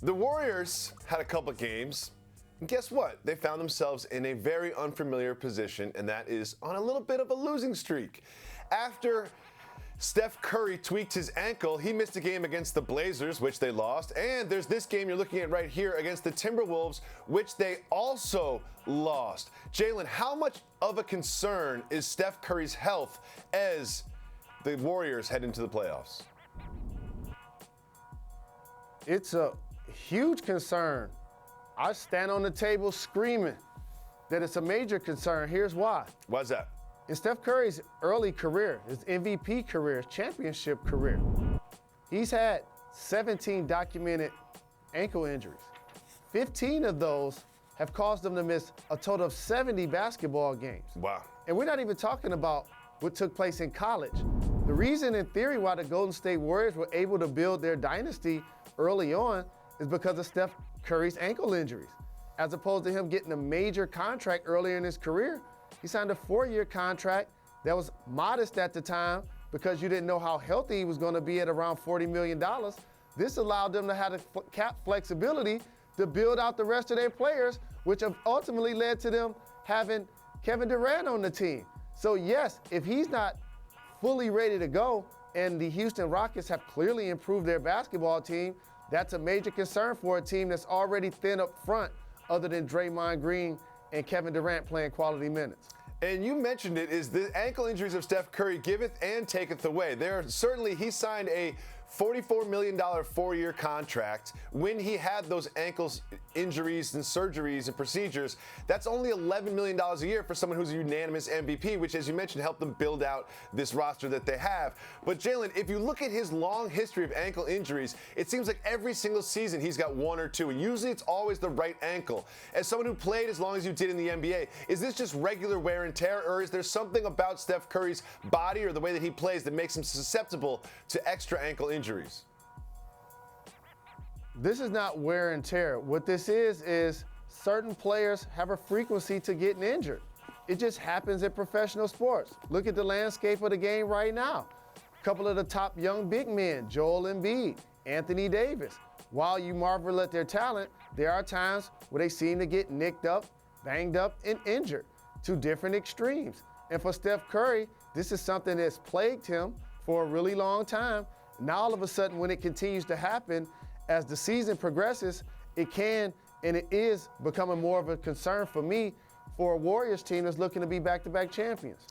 The Warriors had a couple games, and guess what? They found themselves in a very unfamiliar position, and that is on a little bit of a losing streak. After Steph Curry tweaked his ankle, he missed a game against the Blazers, which they lost, and there's this game you're looking at right here against the Timberwolves, which they also lost. Jalen, how much of a concern is Steph Curry's health as the Warriors head into the playoffs? It's a huge concern. I stand on the table screaming that it's a major concern. Here's why. Why's that? In Steph Curry's early career, his MVP career, his championship career, he's had 17 documented ankle injuries. 15 of those have caused him to miss a total of 70 basketball games. Wow. And we're not even talking about what took place in college. The reason, in theory, why the Golden State Warriors were able to build their dynasty early on is because of Steph Curry's ankle injuries. As opposed to him getting a major contract earlier in his career, he signed a 4-year contract that was modest at the time because you didn't know how healthy he was going to be at around $40 million. This allowed them to have the cap flexibility to build out the rest of their players, which have ultimately led to them having Kevin Durant on the team. So yes, if he's not fully ready to go, and the Houston Rockets have clearly improved their basketball team, that's a major concern for a team that's already thin up front other than Draymond Green and Kevin Durant playing quality minutes. And you mentioned it, is the ankle injuries of Steph Curry giveth and taketh away. He signed a $44 million 4-year contract. When he had those ankles injuries and surgeries and procedures, that's only $11 million a year for someone who's a unanimous MVP, which, as you mentioned, helped them build out this roster that they have. But Jalen, if you look at his long history of ankle injuries, it seems like every single season he's got one or two, and usually it's always the right ankle. As someone who played as long as you did in the NBA, is this just regular wear and tear, or is there something about Steph Curry's body or the way that he plays that makes him susceptible to extra ankle injuries? This is not wear and tear. What this is certain players have a frequency to getting injured. It just happens in professional sports. Look at the landscape of the game right now. A couple of the top young big men, Joel Embiid, Anthony Davis. While you marvel at their talent, there are times where they seem to get nicked up, banged up, and injured to different extremes. And for Steph Curry, this is something that's plagued him for a really long time. Now, all of a sudden, when it continues to happen, as the season progresses, it can and it is becoming more of a concern for me for a Warriors team that's looking to be back-to-back champions.